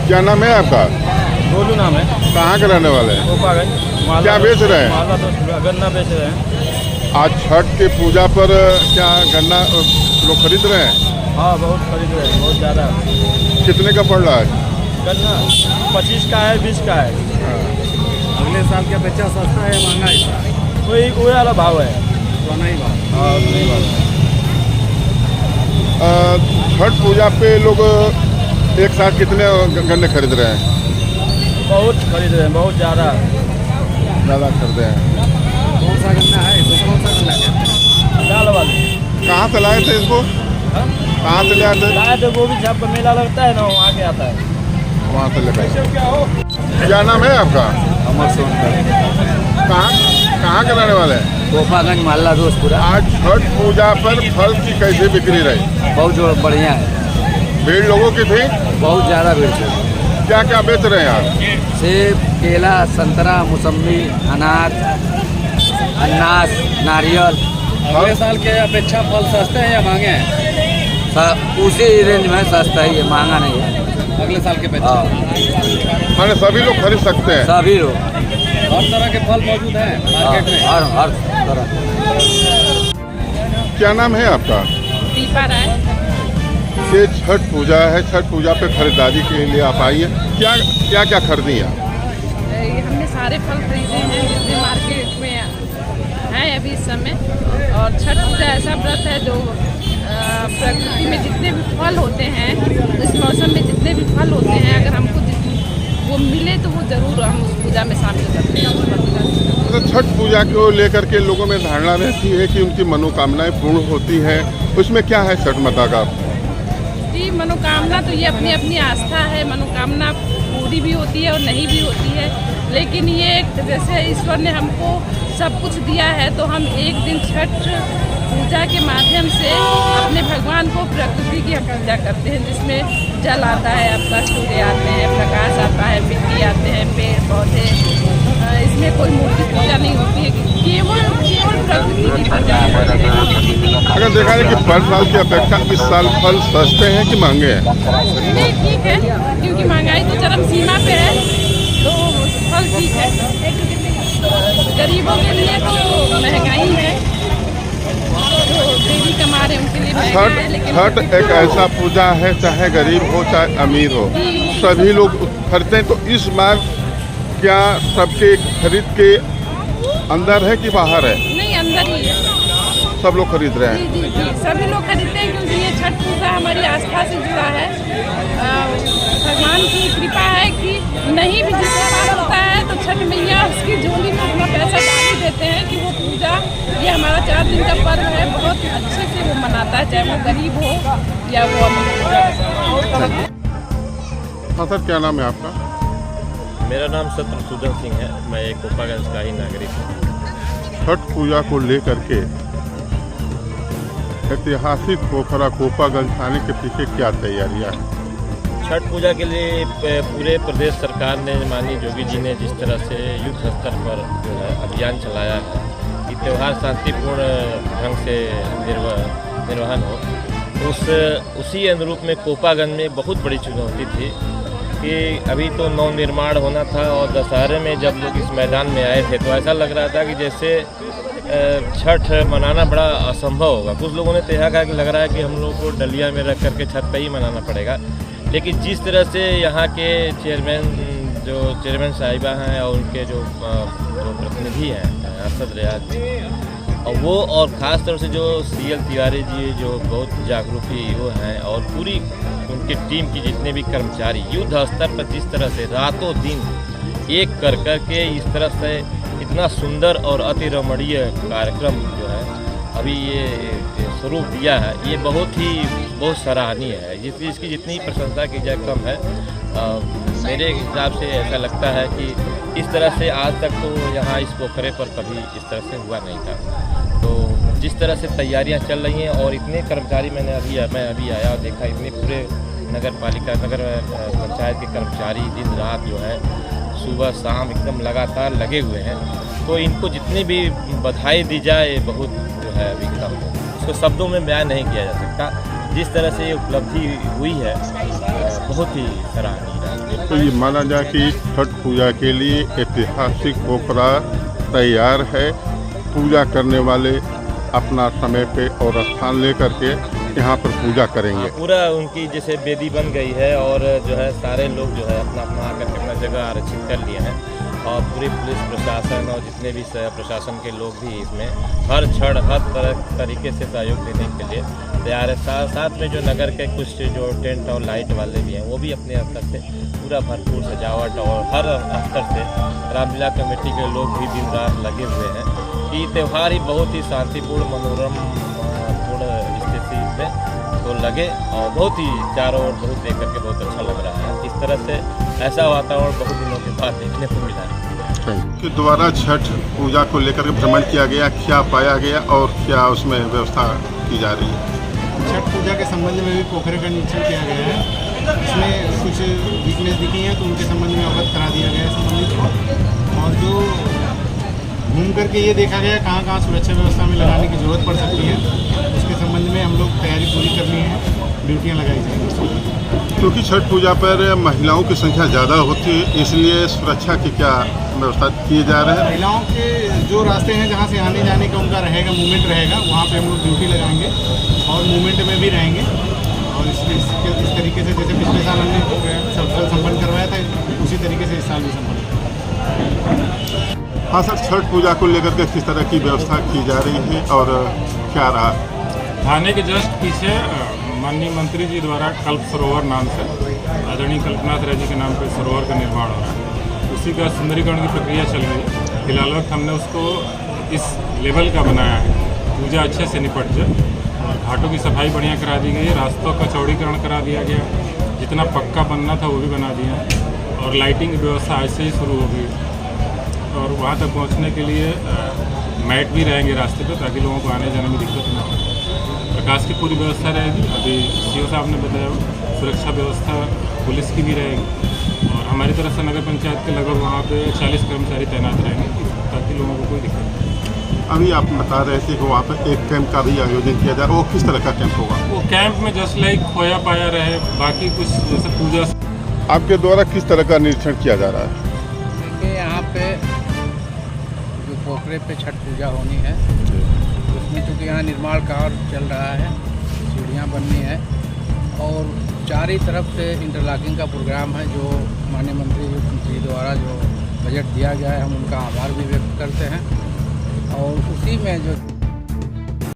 क्या नाम है आपका? गोलू नाम है। कहाँ के रहने वाले हैं? गोपागंज। क्या बेच रहे हैं? माला तो गन्ना बेच रहे हैं। आज छठ के पूजा पर क्या गन्ना लोग खरीद रहे हैं? हाँ, बहुत खरीद रहे हैं, बहुत ज़्यादा। कितने का पड़ रहा है गन्ना 25 का है, 20 का है। अगले साल की अपेक्षा सस्ता है महंगा है? वही वाला भाव है। पुराना ही भाव। हाँ, नहीं भाव। छठ पूजा पे लोग एक साथ कितने गन्ने खरीद रहे हैं? बहुत खरीद रहे हैं, बहुत ज़्यादा खरीदे हैं। कौन सा गन्ना है? तो कौन सा गन्ना है? दाल वाले। कहाँ से लाए थे इसको? हाँ? कहाँ से ले आए थे? लाए थे गोभी छाप का मेला लगता है ना, वहाँ के आता है। वहाँ से लेकर। क्या नाम है आपका? अमर सोनकर। कहाँ के रहने वाले हैं? गोपागंज मोहल्ला दोस्तपुरा। आज छठ पूजा पर फल की कैसे बिक्री रही? बहुत बढ़िया है, भीड़ लोगों की थी? बहुत ज़्यादा भीड़ है। क्या क्या बेच रहे हैं आप? सेब, केला, संतरा, मौसम्बी, अनार, अनाज, नारियल। अगले साल के अपेक्षा फल सस्ते हैं या महंगे हैं? उसी रेंज में सस्ता ही है, महंगा नहीं है। अगले साल के अपेक्षा मैंने सभी लोग खरीद सकते हैं? सभी लोग, हर तरह के फल मौजूद हैं मार्केट में। हर तरह। क्या नाम है आपका? दीपा राय। ये छठ पूजा है, छठ पूजा पे खरीदारी के लिए आप आई है। क्या क्या खरीदी है? हमने सारे फल खरीदे हैं जितने मार्केट में हैं अभी इस समय। और छठ पूजा ऐसा व्रत है जो प्रकृति में जितने भी फल होते हैं, इस मौसम में जितने भी फल होते हैं, अगर हमको वो मिले तो वो ज़रूर हम उस पूजा में शामिल करते हैं। तो छठ पूजा को लेकर के लोगों में धारणा रहती है कि उनकी मनोकामनाएं पूर्ण होती हैं, उसमें क्या है छठ माता का? जी, मनोकामना तो ये अपनी अपनी आस्था है। मनोकामना पूरी भी होती है और नहीं भी होती है, लेकिन ये जैसे ईश्वर ने हमको सब कुछ दिया है तो हम एक दिन छठ पूजा के माध्यम से अपने भगवान को प्रकृति की पूजा करते हैं, जिसमें जल आता है, आपका सूर्य आते हैं, प्रकाश आता है, मिट्टी आते हैं, पेड़ पौधे। इसमें कोई मूर्ति पूजा नहीं होती है, केवल प्रकृति की पूजा करते हैं। अगर देखा जाए कि पर साल की अपेक्षा इस साल फल सस्ते हैं कि महंगे हैं? नहीं, ठीक है, क्योंकि महंगाई तो चरम सीमा पे है, तो फल ठीक है। गरीबों के लिए तो महंगाई है, जो डेली कमा रहे उनके लिए महंगा है। लेकिन छठ एक ऐसा पूजा है, चाहे गरीब हो चाहे अमीर हो, सभी लोग खरीदते हैं। तो इस बार क्या सबके खरीद के अंदर है कि बाहर है? नहीं, अंदर ही है। सब लोग खरीद रहे हैं। जी, सभी लोग खरीदते हैं, क्योंकि ये छठ पूजा हमारी आस्था से जुड़ा है। भगवान की कृपा है कि नहीं भी जिसके पास होता है तो छठ मैया उसकी झोली में अपना पैसा डाल ही देते हैं कि वो पूजा, ये हमारा 4 दिन का पर्व है, बहुत अच्छे से वो मनाता है, चाहे वो गरीब हो या वो अमीर। हाँ सर, क्या नाम है आपका? मेरा नाम शत्रुसूदन सिंह है। मैं एक गोपागंज का ही नागरिक हूँ। छठ पूजा को लेकर के ऐतिहासिक पोखरा गोपागंज थाने के पीछे क्या तैयारियां हैं? छठ पूजा के लिए पूरे प्रदेश सरकार ने, माननीय योगी जी ने जिस तरह से युद्ध स्तर पर जो है अभियान चलाया है कि त्यौहार शांतिपूर्ण ढंग से निर्वहन हो, उसी अनुरूप में कोपागंज में बहुत बड़ी चुनौती थी कि अभी तो नवनिर्माण होना था और दशहरे में जब लोग इस मैदान में आए थे तो ऐसा लग रहा था कि जैसे छठ मनाना बड़ा असंभव होगा। कुछ लोगों ने तो यह कहा कि लग रहा है कि हम लोग को डलिया में रख करके छत पे ही मनाना पड़ेगा। लेकिन जिस तरह से यहाँ के चेयरमैन साहिबा हैं और उनके जो प्रतिनिधि हैं अरशद रियाज जी, और वो और ख़ास तौर से जो CL तिवारी जी जो बहुत जागरूक वो हैं, और पूरी उनकी टीम की जितने भी कर्मचारी युद्ध स्तर पर जिस तरह से रातों दिन एक कर के इस तरह से इतना सुंदर और अति रमणीय कार्यक्रम जो है अभी ये स्वरूप दिया है, ये बहुत सराहनीय है। इसकी जितनी प्रशंसा की जाए कम है। मेरे हिसाब से ऐसा लगता है कि इस तरह से आज तक तो यहाँ इस पोखरे पर कभी इस तरह से हुआ नहीं था। तो जिस तरह से तैयारियाँ चल रही हैं और इतने कर्मचारी मैं अभी आया और देखा, इतने पूरे नगर पंचायत के कर्मचारी दिन रात जो है सुबह शाम एकदम लगातार लगे हुए हैं। तो इनको जितनी भी बधाई दी जाए बहुत जो है अभी कम है, इसको शब्दों में बयान नहीं किया जा सकता। जिस तरह से ये उपलब्धि हुई है बहुत ही सराहनीय है। तो ये माना जाए कि छठ पूजा के लिए ऐतिहासिक पोखरा तैयार है। पूजा करने वाले अपना समय पे और स्थान लेकर के यहाँ पर पूजा करेंगे। पूरा उनकी जैसे वेदी बन गई है और जो है सारे लोग जो है अपना अपना आकर के अपना जगह आरक्षित कर लिए हैं और पूरी पुलिस प्रशासन और जितने भी प्रशासन के लोग भी इसमें हर क्षण हर तरीके से सहयोग देने के लिए तैयार है। साथ में जो नगर के कुछ जो टेंट और लाइट वाले भी हैं वो भी अपने स्तर से पूरा भरपूर सजावट और हर स्तर से रामलीला कमेटी के लोग भी दिन रात लगे हुए हैं कि त्यौहार ही बहुत ही शांतिपूर्ण मनोरम पूर्ण स्थिति में तो लगे और बहुत ही चारों ओर बहुत देख करके बहुत अच्छा लग रहा है। इस तरह से ऐसा वातावरण बहुत दिनों के बाद देखने को मिला है। के द्वारा छठ पूजा को लेकर के भ्रमण किया गया, क्या पाया गया और क्या उसमें व्यवस्था की जा रही है? छठ पूजा के संबंध में भी पोखरे का निरीक्षण किया गया है। इसमें कुछ वीकनेस दिखी है तो उनके संबंध में अवगत करा दिया गया है संबंधित को। और जो घूम करके ये देखा गया कहाँ कहाँ सुरक्षा व्यवस्था में लगाने की ज़रूरत पड़ सकती है, उसके संबंध में हम लोग तैयारी पूरी करनी है, ड्यूटियाँ लगाई जाएंगी। क्योंकि छठ पूजा पर महिलाओं की संख्या ज़्यादा होती है, इसलिए सुरक्षा की क्या व्यवस्था किए जा रहे हैं? महिलाओं के जो रास्ते हैं जहाँ से आने जाने का उनका रहेगा, मूवमेंट रहेगा, वहाँ पे हम लोग ड्यूटी लगाएंगे और मूवमेंट में भी रहेंगे। और इस तरीके से जैसे पिछले साल हमने सब संपन्न करवाया था, उसी तरीके से इस साल भी संपन्न। हाँ सर, छठ पूजा को लेकर के किस तरह की व्यवस्था की जा रही है और क्या रहा? थाने के जस्ट पीछे माननीय मंत्री जी द्वारा कल्प सरोवर नाम से आदरणीय कल्पनाथ राय जी के नाम पर सरोवर का निर्माण हो रहा है। उसी का सुंदरीकरण की प्रक्रिया चल रही है। फिलहाल वक्त हमने उसको इस लेवल का बनाया है, पूजा अच्छे से निपट जाए और घाटों की सफाई बढ़िया करा दी गई है, रास्तों का चौड़ीकरण करा दिया गया, जितना पक्का बनना था वो भी बना दिया और लाइटिंग की व्यवस्था आज से ही शुरू हो गई और वहाँ तक पहुँचने के लिए मैट भी रहेंगे रास्ते पर ताकि लोगों को आने जाने में दिक्कत ना हो। प्रकाश की पूरी व्यवस्था रहेगी। अभी सीओ साहब ने बताया सुरक्षा व्यवस्था पुलिस की भी रहेगी और हमारी तरफ से नगर पंचायत के लगभग वहाँ पे 40 कर्मचारी तैनात रहेंगे ताकि लोगों को कोई दिक्कत नहीं। अभी आप बता रहे थे कि वहाँ पर एक कैंप का भी आयोजन किया जाए, वो किस तरह का कैंप होगा? वो कैंप में जस्ट लाइक खोया पाया रहे, बाकी कुछ जैसे पूजा। आपके द्वारा किस तरह का निरीक्षण किया जा रहा है? देखिए यहाँ पे जो पोखरे पे छठ पूजा होनी है उसमें चूँकि यहाँ निर्माण कार्य चल रहा है, सीढ़ियाँ बननी है और चारों तरफ से इंटरलॉकिंग का प्रोग्राम है जो माननीय मंत्री जी द्वारा जो बजट दिया गया है हम उनका आभार भी व्यक्त करते हैं और उसी में जो